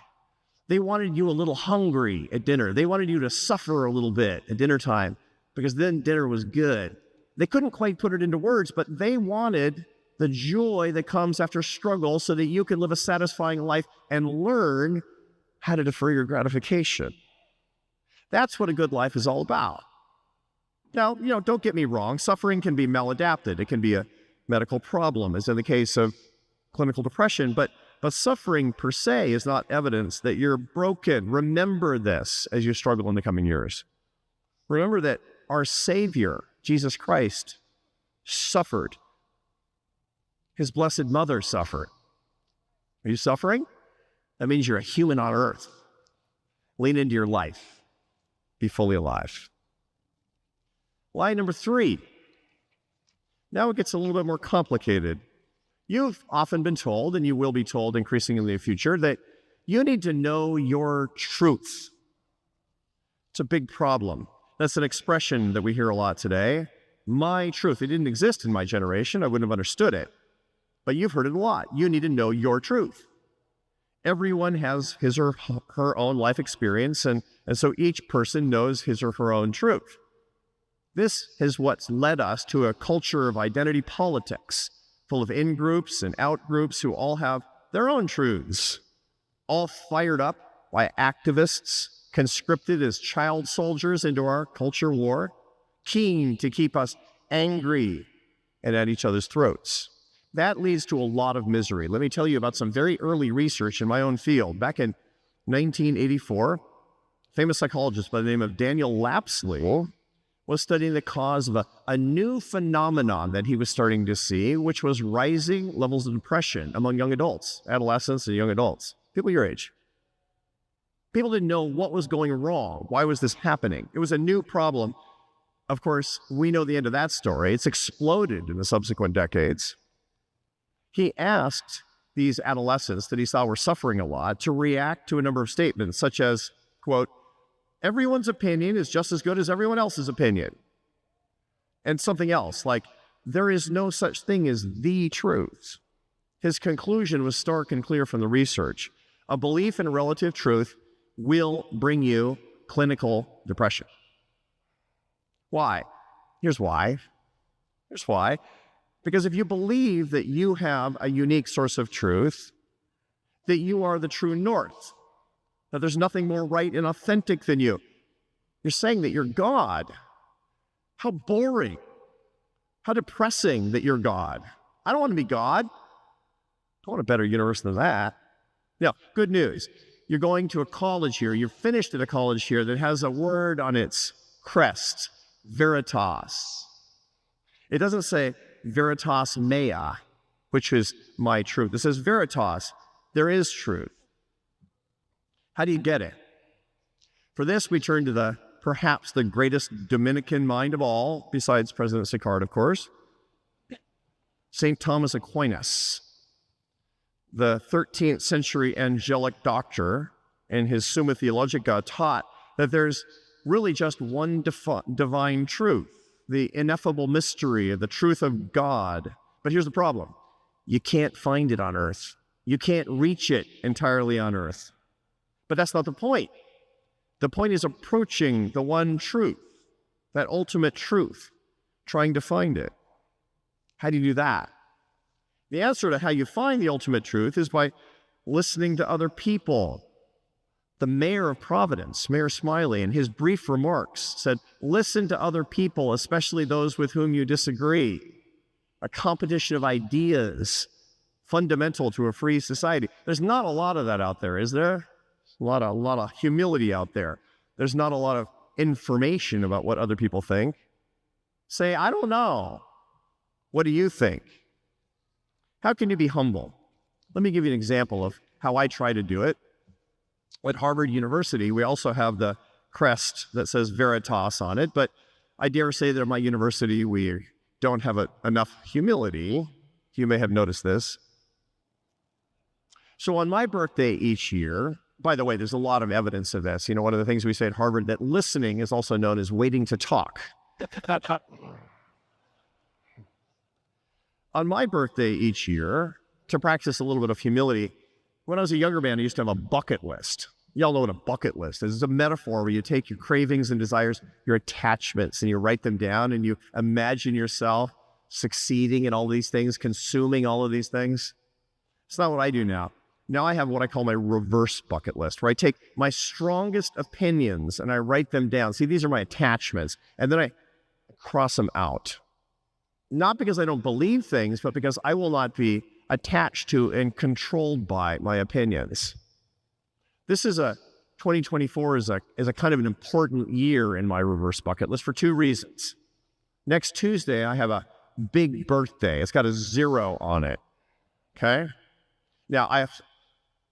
They wanted you a little hungry at dinner. They wanted you to suffer a little bit at dinner time because then dinner was good. They couldn't quite put it into words, but they wanted the joy that comes after struggle so that you can live a satisfying life and learn how to defer your gratification. That's what a good life is all about. Now, don't get me wrong. Suffering can be maladapted. It can be a medical problem, as in the case of clinical depression, but suffering per se is not evidence that you're broken. Remember this as you struggle in the coming years. Remember that our Savior, Jesus Christ, suffered. His Blessed Mother suffered. Are you suffering? That means you're a human on earth. Lean into your life. Be fully alive. Lie number 3. Now it gets a little bit more complicated. You've often been told, and you will be told increasingly in the future, that you need to know your truth. It's a big problem. That's an expression that we hear a lot today. My truth. It didn't exist in my generation. I wouldn't have understood it. But you've heard it a lot. You need to know your truth. Everyone has his or her own life experience, and so each person knows his or her own truth. This is what's led us to a culture of identity politics, full of in-groups and out-groups who all have their own truths, all fired up by activists, conscripted as child soldiers into our culture war, keen to keep us angry and at each other's throats. That leads to a lot of misery. Let me tell you about some very early research in my own field. Back in 1984, a famous psychologist by the name of Daniel Lapsley was studying the cause of a new phenomenon that he was starting to see, which was rising levels of depression among young adults, adolescents and young adults, people your age. People didn't know what was going wrong. Why was this happening? It was a new problem. Of course, we know the end of that story. It's exploded in the subsequent decades. He asked these adolescents that he saw were suffering a lot to react to a number of statements, such as, quote, everyone's opinion is just as good as everyone else's opinion. And something else, like, there is no such thing as the truth. His conclusion was stark and clear from the research. A belief in relative truth will bring you clinical depression. Why? Here's why. Because if you believe that you have a unique source of truth, that you are the true north, that there's nothing more right and authentic than you, you're saying that you're God. How boring. How depressing that you're God. I don't want to be God. I want a better universe than that. Now, good news. You're going to a college here. You're finished at a college here that has a word on its crest, veritas. It doesn't say veritas mea, which is my truth. It says veritas. There is truth. How do you get it? For this, we turn to perhaps the greatest Dominican mind of all, besides President Sicard, of course, St. Thomas Aquinas. the 13th century angelic doctor, in his Summa Theologica, taught that there's really just one divine truth, the ineffable mystery of the truth of God. But here's the problem. You can't find it on earth. You can't reach it entirely on earth. But that's not the point. The point is approaching the one truth, that ultimate truth, trying to find it. How do you do that? The answer to how you find the ultimate truth is by listening to other people. The mayor of Providence, Mayor Smiley, in his brief remarks said, listen to other people, especially those with whom you disagree. A competition of ideas, fundamental to a free society. There's not a lot of that out there, is there? A lot of humility out there. There's not a lot of information about what other people think. Say, I don't know. What do you think? How can you be humble? Let me give you an example of how I try to do it. At Harvard University, we also have the crest that says Veritas on it, but I dare say that at my university, we don't have enough humility. You may have noticed this. So on my birthday each year, by the way, there's a lot of evidence of this. You know, one of the things we say at Harvard, that listening is also known as waiting to talk. On my birthday each year, to practice a little bit of humility, when I was a younger man, I used to have a bucket list. Y'all know what a bucket list is. It's a metaphor where you take your cravings and desires, your attachments, and you write them down, and you imagine yourself succeeding in all these things, consuming all of these things. It's not what I do now. Now I have what I call my reverse bucket list, where I take my strongest opinions and I write them down. See, these are my attachments, and then I cross them out. Not because I don't believe things, but because I will not be attached to and controlled by my opinions. This is 2024 is a kind of an important year in my reverse bucket list for two reasons. Next Tuesday, I have a big birthday. It's got a 0 on it, okay? Now,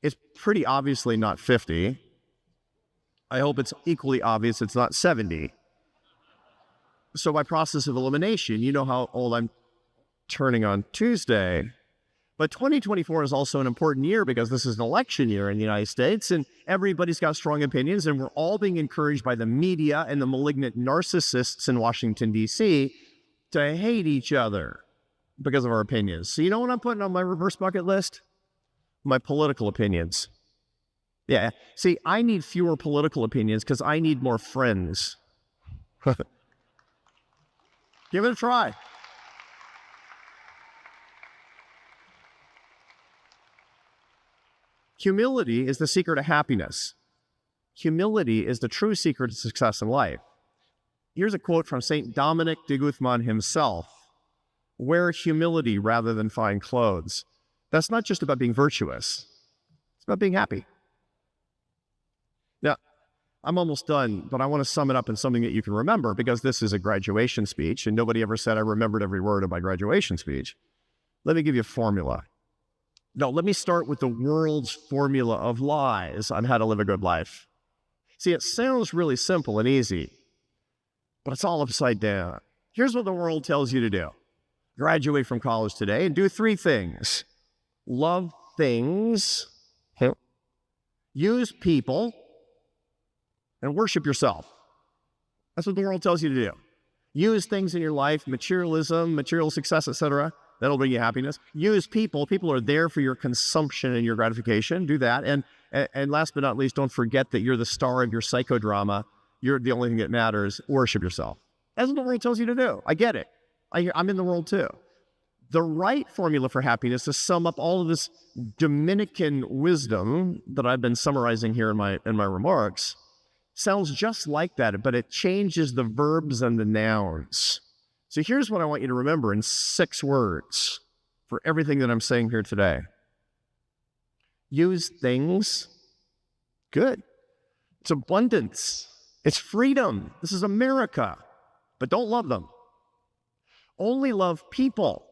it's pretty obviously not 50. I hope it's equally obvious it's not 70. So by process of elimination, you know how old I'm turning on Tuesday. But 2024 is also an important year because this is an election year in the United States, and everybody's got strong opinions, and we're all being encouraged by the media and the malignant narcissists in Washington, D.C. to hate each other because of our opinions. So you know what I'm putting on my reverse bucket list? My political opinions. Yeah, see, I need fewer political opinions because I need more friends. Give it a try. Humility is the secret of happiness. Humility is the true secret of success in life. Here's a quote from St. Dominic de Guzman himself. Wear humility rather than fine clothes. That's not just about being virtuous. It's about being happy. Now, I'm almost done, but I want to sum it up in something that you can remember because this is a graduation speech, and nobody ever said I remembered every word of my graduation speech. Let me give you a formula. No, let me start with the world's formula of lies on how to live a good life. See, it sounds really simple and easy, but it's all upside down. Here's what the world tells you to do. Graduate from college today and do 3 things. Love things, use people, and worship yourself. That's what the world tells you to do. Use things in your life, materialism, material success, etc. That'll bring you happiness. Use people. People are there for your consumption and your gratification. Do that. And last but not least, don't forget that you're the star of your psychodrama. You're the only thing that matters. Worship yourself. That's what the world tells you to do. I get it. I'm in the world too. The right formula for happiness is to sum up all of this Dominican wisdom that I've been summarizing here in my remarks. Sounds just like that, but it changes the verbs and the nouns. So here's what I want you to remember in 6 words for everything that I'm saying here today. Use things. Good. It's abundance. It's freedom. This is America. But don't love them. Only love people.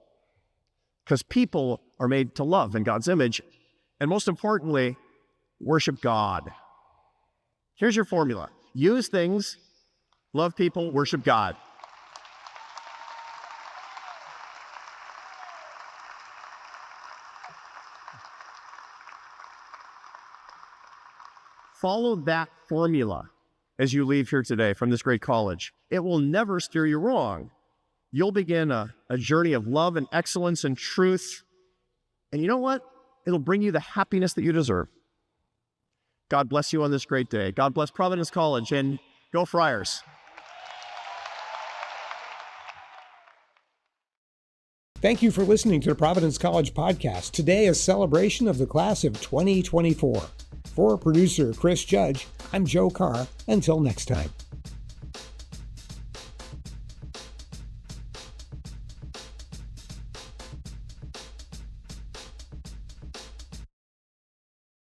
Because people are made to love in God's image. And most importantly, worship God. Here's your formula. Use things, love people, worship God. follow that formula as you leave here today from this great college. It will never steer you wrong. You'll begin a journey of love and excellence and truth. And you know what? It'll bring you the happiness that you deserve. God bless you on this great day. God bless Providence College, and go Friars. Thank you for listening to the Providence College Podcast. Today, a celebration of the class of 2024. For producer Chris Judge, I'm Joe Carr. Until next time.